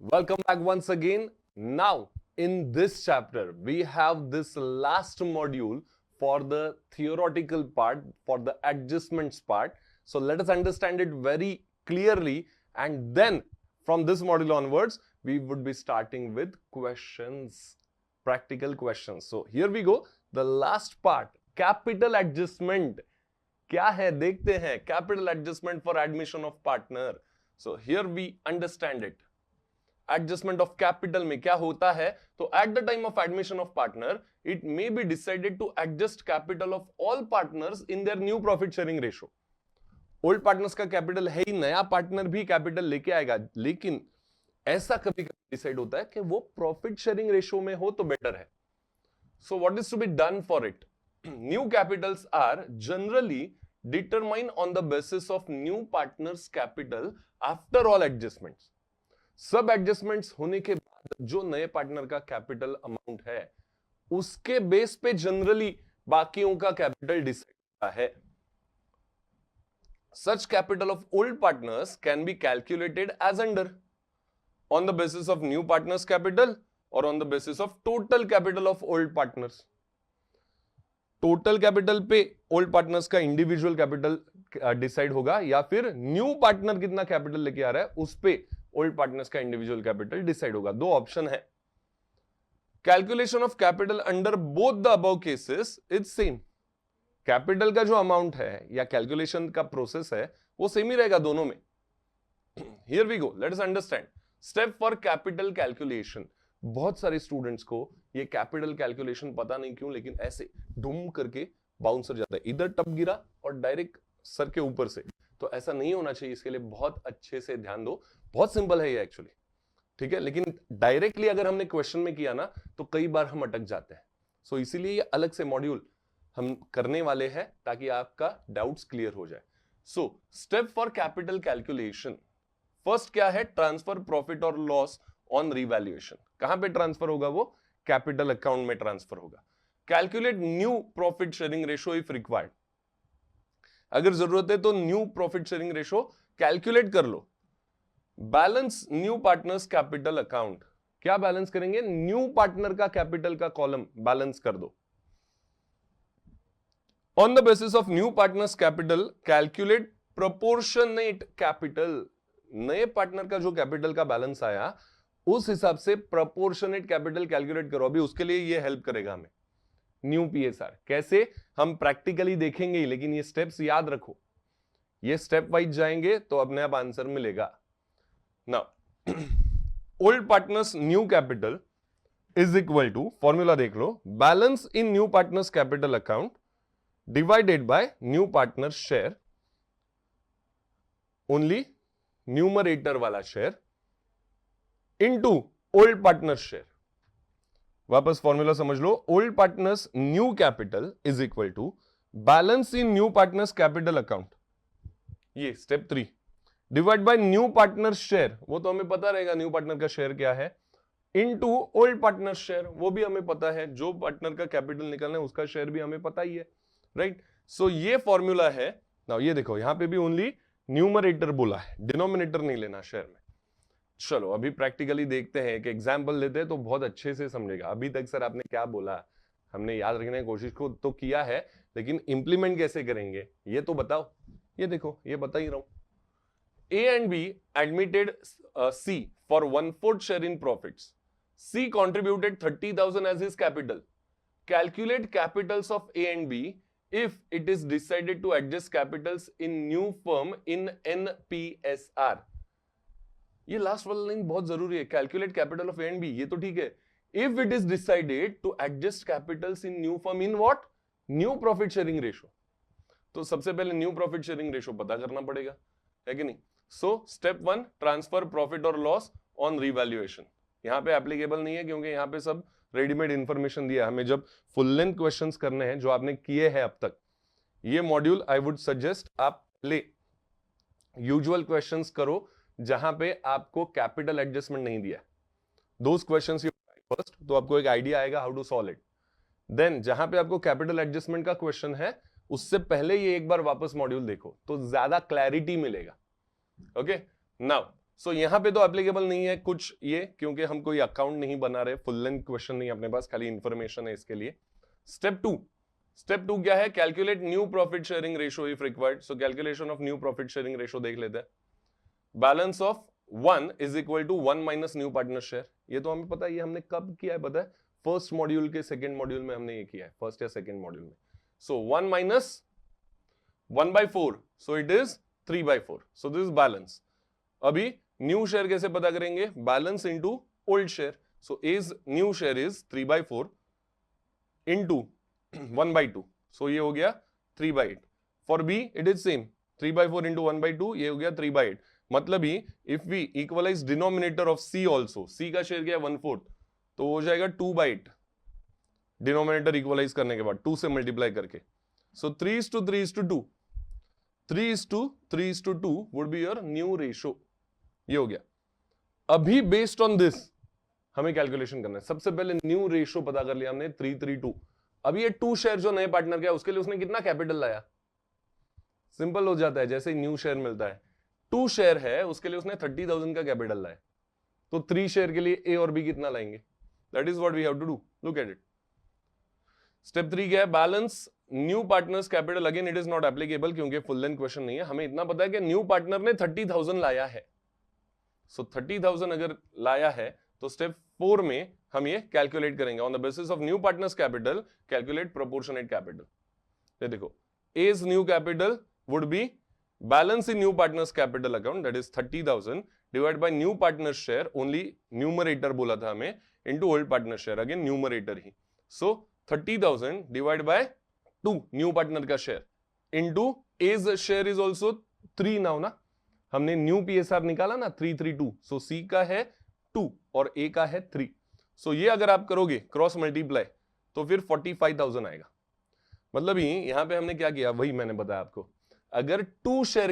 Welcome back once again. Now, in this chapter, we have this last module for the theoretical part, for the adjustments part. So, let us understand it very clearly, and then from this module onwards, we would be starting with questions, practical questions. So, here we go. The last part, capital adjustment. क्या है देखते हैं capital adjustment for admission of partner. So, here we understand it. Adjustment of capital में क्या होता है, तो at the time of admission of partner it may be decided to adjust capital of all partners in their new profit sharing ratio. Old partners का capital है ही, नया partner भी कैपिटल लेके आएगा, लेकिन ऐसा कभी कभी डिसाइड होता है कि वो प्रॉफिट शेयरिंग रेशो में हो तो बेटर है. So what is to be done for it? New capitals are generally determine on the basis of new partners capital after all adjustments. सब एडजस्टमेंट्स होने के बाद जो नए पार्टनर का कैपिटल अमाउंट है उसके बेस पे जनरली बाकियों का कैपिटल डिसाइड होता है. Such capital of old partners can be calculated as under on the basis of new partners capital और on the basis of total capital of old partners. Total capital पे old partners का individual capital decide होगा या फिर new partner कितना capital लेके आ रहा है उस पे ओल्ड पार्टनर्स का इंडिविजुअल कैपिटल डिसाइड होगा. दो ऑप्शन है. Calculation of capital under both the above cases is same. Capital का जो अमाउंट है या कैलकुलेशन का प्रोसेस है वो सेम ही रहेगा दोनों में. Here we go, let us understand step for capital calculation. बहुत सारे स्टूडेंट्स को ये कैपिटल कैलकुलेशन पता नहीं क्यों, लेकिन ऐसे डूम करके बाउंसर जाता है, इधर टप गिरा और डायरेक्ट सर के ऊपर से. तो ऐसा नहीं होना चाहिए, इसके लिए बहुत अच्छे से ध्यान दो. बहुत सिंपल है ये एक्चुअली, ठीक है, लेकिन डायरेक्टली अगर हमने क्वेश्चन में किया ना तो कई बार हम अटक जाते हैं. सो इसीलिए ये अलग से मॉड्यूल हम करने वाले हैं ताकि आपका डाउट्स क्लियर हो जाए. So step for capital calculation. First क्या है? ट्रांसफर प्रॉफिट और लॉस ऑन रिवैल्यूएशन. कहां पे ट्रांसफर होगा? वो कैपिटल अकाउंट में ट्रांसफर होगा. Calculate new profit sharing ratio if required. अगर जरूरत है तो new profit sharing ratio calculate कर लो. Balance new partners capital account. क्या बैलेंस करेंगे? न्यू पार्टनर का कैपिटल का कॉलम बैलेंस कर दो. On the basis of new partners capital calculate proportionate capital. नए पार्टनर का जो कैपिटल का बैलेंस आया उस हिसाब से प्रोपोर्शनेट कैपिटल कैलकुलेट करो. अभी उसके लिए ये हेल्प करेगा हमें न्यू पीएसआर. कैसे? हम प्रैक्टिकली देखेंगे ही, लेकिन ये स्टेप्स याद रखो. ये स्टेप वाइज जाएंगे तो अपने आप आंसर मिलेगा. Now old partners new capital is equal to, formula देख लो, balance in new partners capital account divided by new partners share, only numerator वाला share, into old partners share. वापस फॉर्मूला समझ लो. Old partners new capital is equal to balance in new partners capital account, ये step 3, divide by new partner share, वो तो हमें पता रहेगा न्यू पार्टनर का शेयर क्या है, इनटू ओल्ड पार्टनर शेयर, वो भी हमें पता है, जो पार्टनर का कैपिटल निकलना है उसका शेयर भी हमें पता ही है, राइट. सो ये फॉर्मूला है. नाउ ये देखो यहां पे भी ओनली न्यूमरेटर बोला है, डिनोमिनेटर नहीं लेना शेयर में. चलो अभी प्रैक्टिकली देखते हैं, एक एग्जाम्पल लेते हैं तो बहुत अच्छे से समझेगा. अभी तक सर आपने क्या बोला हमने याद रखने की कोशिश को तो किया है, लेकिन इंप्लीमेंट कैसे करेंगे ये तो बताओ. ये देखो ये बता ही रहा हूं. A and B admitted C for 1/4 share in profits. C contributed 30,000 as his capital. Calculate capitals of A and B if it is decided to adjust capitals in new firm in NPSR. ये last वाला line बहुत जरूरी है. Calculate capital of A and B, ये तो ठीक है. If it is decided to adjust capitals in new firm in what? New profit sharing ratio. तो सबसे पहले न्यू प्रॉफिट शेयरिंग रेशो पता करना पड़ेगा, है कि नहीं. सो स्टेप 1, ट्रांसफर प्रॉफिट और लॉस ऑन रिवैल्यूएशन. यहां पे एप्लीकेबल नहीं है क्योंकि यहां पे सब रेडीमेड इंफॉर्मेशन दिया. हमें जब फुल लेंथ क्वेश्चंस करने हैं जो आपने किए हैं अब तक, ये मॉड्यूल आई वुड सजेस्ट आप ले यूजुअल क्वेश्चंस करो जहां पे आपको कैपिटल एडजस्टमेंट नहीं दिया. दोस क्वेश्चंस यू फर्स्ट, तो आपको एक आइडिया आएगा how to solve it. Then जहां पे आपको कैपिटल एडजस्टमेंट का क्वेश्चन है उससे पहले ये एक बार वापस मॉड्यूल देखो तो ज्यादा क्लैरिटी मिलेगा. ओके. नाउ सो यहां पे तो एप्लीकेबल नहीं है कुछ ये, क्योंकि हम कोई अकाउंट नहीं बना रहे, फुल लेंथ क्वेश्चन नहीं अपने पास, खाली इंफॉर्मेशन है इसके लिए। स्टेप टू क्या है? Calculate new profit sharing ratio if required. So calculation of new profit sharing ratio देख लेते हैं। Balance of 1 is equal to 1 minus new partner share. ये तो हमें पता है, ये हमने कब किया है पता है? फर्स्ट मॉड्यूल के सेकंड मॉड्यूल में हमने ये किया है, फर्स्ट या सेकंड मॉड्यूल में। So 1 minus 1/4, so it is 3/4। So this is balance. अभी न्यू शेयर कैसे पता करेंगे? Balance into old share. So is new share is 3/4 into 1/2, so ये हो गया 3/8। For B it is same, 3/4 into 1/2, ये हो गया 3/8। मतलब ही if we equalize denominator of C also, C का शेयर क्या है? 1/4, तो हो जाएगा 2/8 डिनोमिनेटर इक्वलाइज करने के बाद 2 से मल्टीप्लाई करके। सो 3:3:2, 3:3:2 would be your new ratio. ये हो गया। अभी बेस्ड ऑन दिस हमें कैलकुलेशन करना है। सबसे पहले न्यू रेशियो पता कर लिया हमने 3:3:2। अभी ये 2 शेयर जो नए पार्टनर का है उसके लिए उसने कितना कैपिटल लाया? सिंपल हो जाता है, जैसे ही न्यू शेयर मिलता है। 2 शेयर है उसके लिए उसने 30,000 का कैपिटल लाया, तो 3 शेयर के लिए ए और बी कितना लाएंगे? That is what we have to do. Look at it. Step 3 क्या है? Balance new partners capital. Again it is not applicable क्योंकि फुल लेंथ क्वेश्चन नहीं है। हमें इतना पता है कि न्यू पार्टनर ने 30,000 लाया है। सो 30,000 अगर लाया है तो स्टेप 4 में हम ये कैलकुलेट करेंगे। On the basis of new partners capital calculate proportionate capital. ये देखो, as new capital would be balance in new partners capital account, that is 30,000 divide by new partner share, only numerator बोला था हमें, into old partner share, again numerator ही। So 30,000 divide by 2 new partner का share into as share is also 3 now ना, हमने new PSR निकाला ना 3:3:2। सो सी का है 2 और ए का है 3। सो ये अगर आप करोगे क्रॉस मल्टीप्लाई तो फिर 45,000 आएगा। मतलब ही यहां पे हमने क्या किया, वही मैंने बताया आपको। अगर 2 शेयर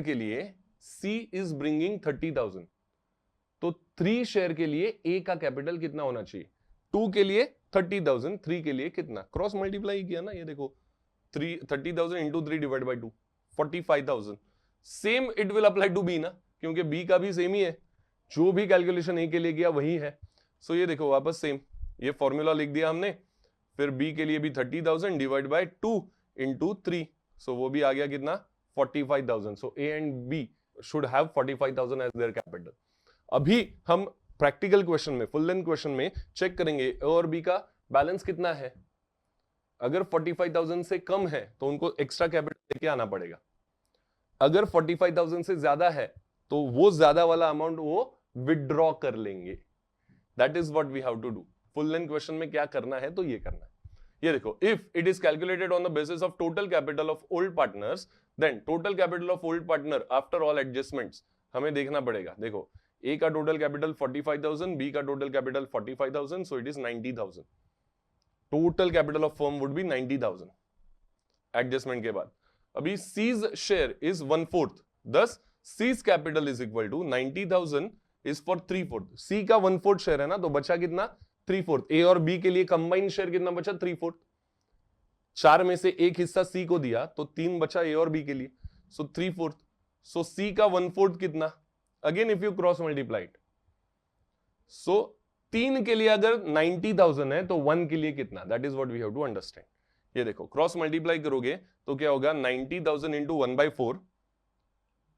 के लिए सी इज ब्रिंगिंग 30,000, तो 3 शेयर के लिए ए का कैपिटल कितना होना चाहिए? 2 के लिए 30,000, 3 के लिए कितना? क्रॉस मल्टीप्लाई किया ना, ये देखो 30,000 into 3 divide by 2, 45,000। Same it will apply to B ना, क्योंकि बी का भी सेम ही है, जो भी कैलकुलेशन ए के लिए किया वही है। सो ये देखो वापस सेम, ये फॉर्मूला लिख दिया हमने। फिर बी के लिए भी 30,000 डिवाइड बाय 2 इंटू 3, सो वो भी आ गया कितना? 45,000। So A and B should have 45,000 as their capital. अभी हम प्रैक्टिकल क्वेश्चन में, फुल लेंथ क्वेश्चन में चेक करेंगे ए और बी का बैलेंस कितना है। अगर 45,000 से कम है तो उनको एक्स्ट्रा कैपिटल लेके आना पड़ेगा। अगर 45,000 से ज्यादा है तो वो ज्यादा वाला अमाउंट वो विड्रॉ कर लेंगे। That is what we have to do. Full length question में क्या करना है तो ये करना है। ये देखो, if it is calculated on the basis of total capital of old partners, then total capital of old partner after all adjustments हमें देखना पड़ेगा। देखो, ए का टोटल कैपिटल 45,000, बी का total capital 45,000, so it is 90,000। Total capital of firm would be 90,000 adjustment के बाद। अभी C's share is 1/4, thus C's capital is equal to 90,000 is for 3/4। सी का 1/4 शेयर है ना, तो बचा कितना? 3/4। ए और बी के लिए कंबाइंड शेयर कितना बचा? 3/4। 4 में से एक हिस्सा सी को दिया तो 3 बचा ए और बी के लिए, सो 3/4। सो सी का 1/4 कितना? Again if you cross multiply it, so 3 के लिए अगर 90,000 है तो 1 के लिए कितना? That is what we have to understand. ये देखो, क्रॉस मल्टीप्लाई करोगे तो क्या होगा? 90,000 इंटू 1/4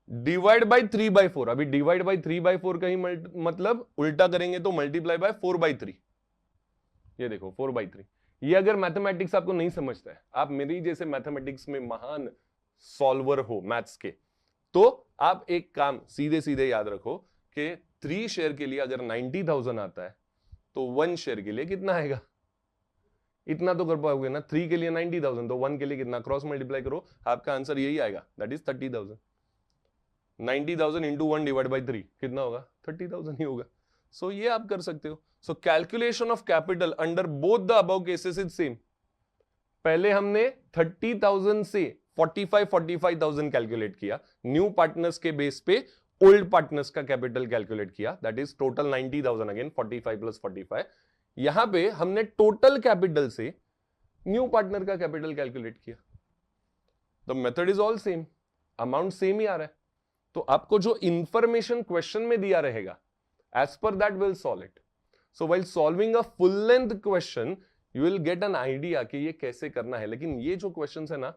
डिवाइड बाई 3/4। अभी डिवाइड बाई 3/4 का ही मतलब उल्टा करेंगे तो मल्टीप्लाई बाय 4/3। ये देखो 4/3। ये अगर मैथमेटिक्स आपको नहीं समझता है, आप मेरी जैसे मैथमेटिक्स में महान सॉल्वर हो मैथ्स के, तो आप एक काम सीधे सीधे याद रखो कि 3 शेयर के लिए अगर 90,000 आता है तो 1 शेयर के लिए कितना आएगा? इतना तो कर पाओगे ना। 3 के लिए 90,000 तो 1 के लिए कितना? क्रॉस मल्टीप्लाई करो, आपका आंसर यही आएगा, that is 30,000। 90,000 into 1 divide by 3 कितना होगा? 30,000 ही होगा। सो ये आप कर सकते हो। So calculation of capital under both the above cases is same. पहले हमने 30,000 से 45,000 कैलकुलेट किया, न्यू पार्टनर्स के बेस पे ओल्ड पार्टनर्स का कैपिटल कैलकुलेट किया, that is total 90,000, again 45 plus 45। यहां पे हमने टोटल कैपिटल से न्यू पार्टनर का कैपिटल कैलकुलेट किया। The method is all same, amount same ही आ रहा है। तो आपको जो इंफॉर्मेशन क्वेश्चन में दिया रहेगा, as per that will solve it. So while solving a full length question you will get an idea कि ये कैसे करना है. लेकिन ये जो क्वेश्चन है ना,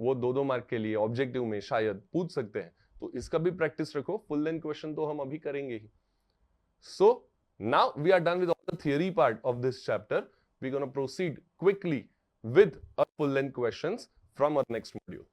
वो 2-2 मार्क के लिए ऑब्जेक्टिव में शायद पूछ सकते हैं, तो इसका भी प्रैक्टिस रखो. फुल लेंथ क्वेश्चन तो हम अभी करेंगे ही. So now we are done with all the theory part of this chapter. We gonna proceed quickly with a full length questions from our next module.